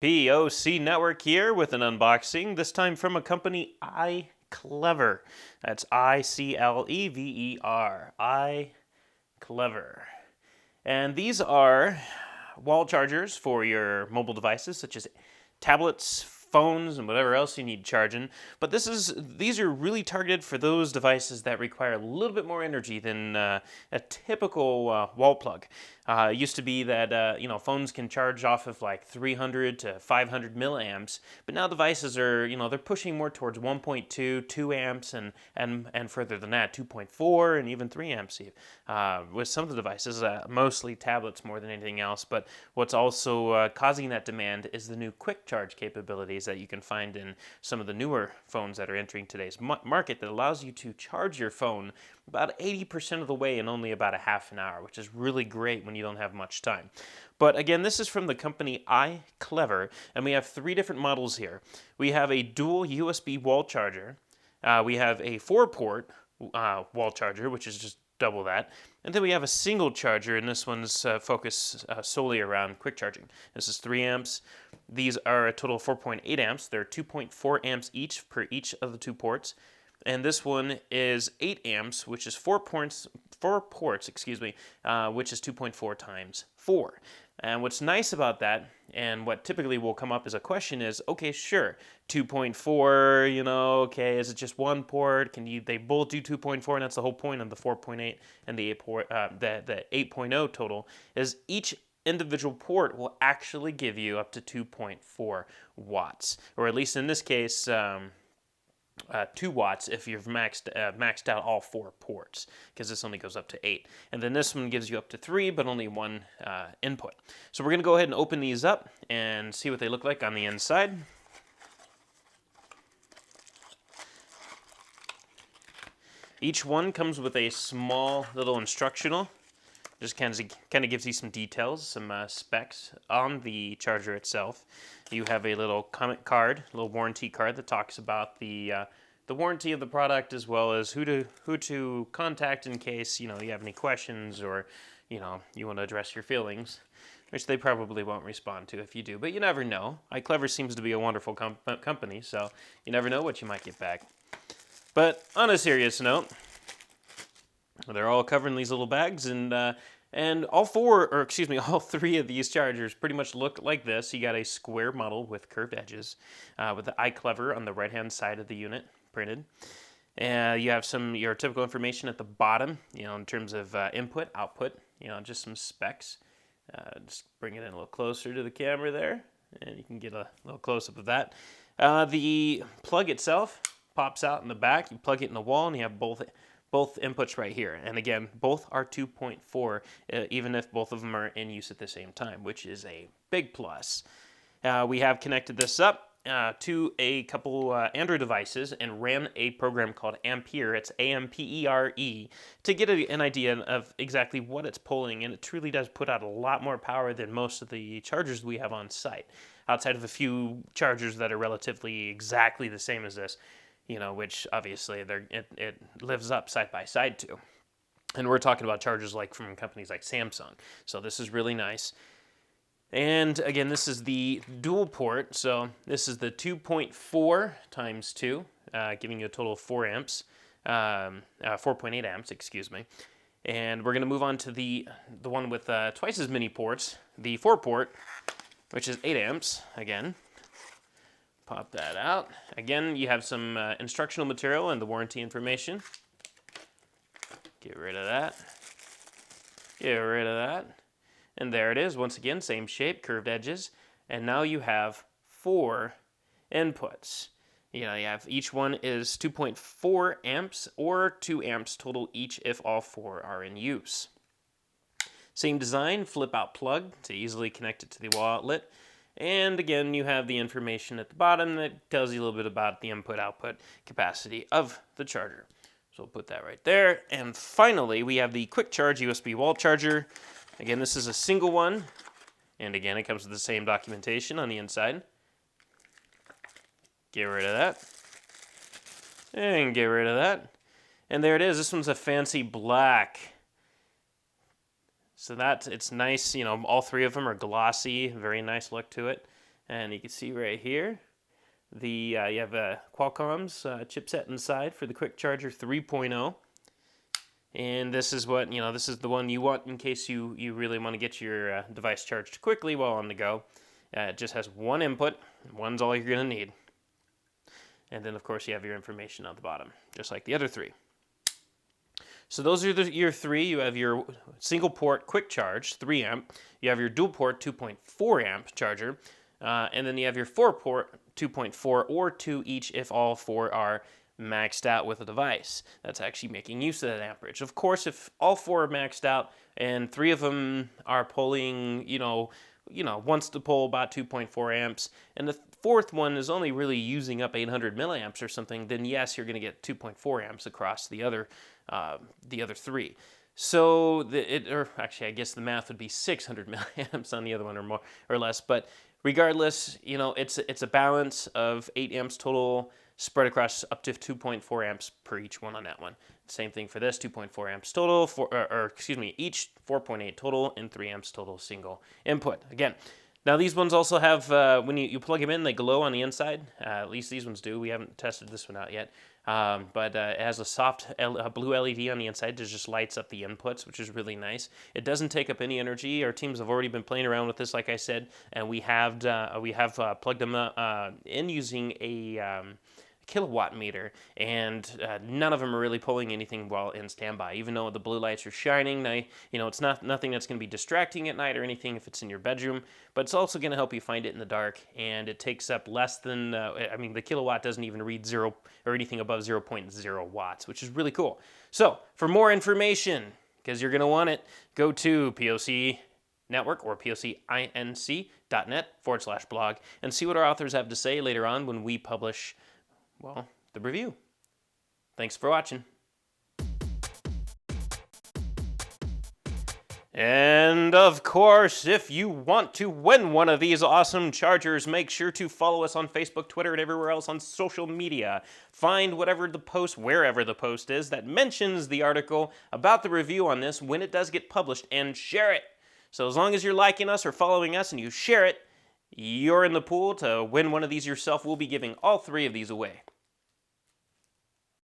Poc Network here with an unboxing, this time from a company iClever. That's I-C-L-E-V-E-R. iClever. And these are wall chargers for your mobile devices, such as tablets, phones, and whatever else you need charging. But these are really targeted for those devices that require a little bit more energy than a typical wall plug. It used to be that phones can charge off of like 300 to 500 milliamps, but now devices are they're pushing more towards 1.2, 2 amps, and further than that, 2.4 and even 3 amps with some of the devices, mostly tablets more than anything else. But what's also causing that demand is the new quick charge capabilities that you can find in some of the newer phones that are entering today's market that allows you to charge your phone about 80% of the way in only about a half an hour, which is really great when you don't have much time. But again, this is from the company iClever, and we have 3 different models here. We have a dual USB wall charger. We have a 4-port wall charger, which is just double that. And then we have a single charger, and this one's focused solely around quick charging. This is 3 amps. These are a total of 4.8 amps. They're 2.4 amps each per each of the 2 ports. And this one is 8 amps, which is 4 ports, which is 2.4 times 4. And what's nice about that, and what typically will come up as a question is, okay, sure, 2.4, okay, is it just one port? They both do 2.4, and that's the whole point of the 4.8 and the 8.0 total, is each individual port will actually give you up to 2.4 watts, or at least in this case, 2 watts if you've maxed out all 4 ports, because this only goes up to 8. And then this one gives you up to 3, but only 1 input. So we're going to go ahead and open these up and see what they look like on the inside. Each one comes with a small little instructional. Just kind of gives you some details, some specs on the charger itself. You have a little comment card, a little warranty card that talks about the warranty of the product, as well as who to contact in case you have any questions, or you want to address your feelings, which they probably won't respond to if you do. But you never know. iClever seems to be a wonderful company, so you never know what you might get back. But on a serious note, they're all covered in these little bags, and all 3 of these chargers pretty much look like this. You got a square model with curved edges, with the iClever on the right-hand side of the unit printed. You have your typical information at the bottom, in terms of input, output, just some specs. Just bring it in a little closer to the camera there, and you can get a little close-up of that. The plug itself pops out in the back. You plug it in the wall, and you have both inputs right here. And again, both are 2.4, even if both of them are in use at the same time, which is a big plus. We have connected this up to a couple Android devices and ran a program called Ampere. It's A-M-P-E-R-E, to get an idea of exactly what it's pulling, and it truly does put out a lot more power than most of the chargers we have on site, outside of a few chargers that are relatively exactly the same as this, which obviously it lives up side by side to. And we're talking about chargers from companies like Samsung. So this is really nice. And again, this is the dual port. So this is the 2.4 times 2, giving you a total of 4 amps, 4.8 amps, excuse me. And we're going to move on to the one with twice as many ports, the 4-port, which is 8 amps again. Pop that out. Again, you have some instructional material and the warranty information. Get rid of that. Get rid of that. And there it is. Once again, same shape, curved edges. And now you have 4 inputs. You have each one is 2.4 amps or 2 amps total each if all 4 are in use. Same design, flip-out plug to easily connect it to the wall outlet. And again, you have the information at the bottom that tells you a little bit about the input-output capacity of the charger. So we'll put that right there. And finally, we have the quick charge USB wall charger. Again, this is a single one. And again, it comes with the same documentation on the inside. Get rid of that. And get rid of that. And there it is. This one's a fancy black. So it's nice, all 3 of them are glossy, very nice look to it. And you can see right here, you have a Qualcomm's chipset inside for the Quick Charger 3.0. And this is what, this is the one you want in case you really want to get your device charged quickly while on the go. It just has one input. One's all you're going to need. And then, of course, you have your information on the bottom, just like the other three. So those are your three. You have your single port quick charge, 3 amp. You have your dual port 2.4 amp charger. And then you have your 4 port 2.4 or 2 each if all 4 are maxed out with a device. That's actually making use of that amperage. Of course, if all 4 are maxed out and 3 of them are pulling, wants to pull about 2.4 amps, and the 4th one is only really using up 800 milliamps or something, then yes, you're going to get 2.4 amps across the other 3. So actually, I guess the math would be 600 milliamps on the other one or more or less. But regardless, it's a balance of 8 amps total spread across up to 2.4 amps per each one on that one. Same thing for this, 2.4 amps total, each 4.8 total and 3 amps total single input. Again, now these ones also have, when you plug them in, they glow on the inside. At least these ones do. We haven't tested this one out yet. But it has a soft blue LED on the inside that just lights up the inputs, which is really nice. It doesn't take up any energy. Our teams have already been playing around with this, like I said, and we have plugged them in using a kilowatt meter, and none of them are really pulling anything while in standby, even though the blue lights are shining. Now, it's nothing that's going to be distracting at night or anything if it's in your bedroom, but it's also going to help you find it in the dark, and it takes up less than, the kilowatt doesn't even read 0 or anything above 0.0 watts, which is really cool. So, for more information, because you're going to want it, go to POC Network or POCinc.net/blog and see what our authors have to say later on when we publish the review. Thanks for watching. And of course, if you want to win one of these awesome chargers, make sure to follow us on Facebook, Twitter, and everywhere else on social media. Find wherever the post is that mentions the article about the review on this when it does get published, and share it. So as long as you're liking us or following us and you share it, you're in the pool to win one of these yourself. We'll be giving all 3 of these away.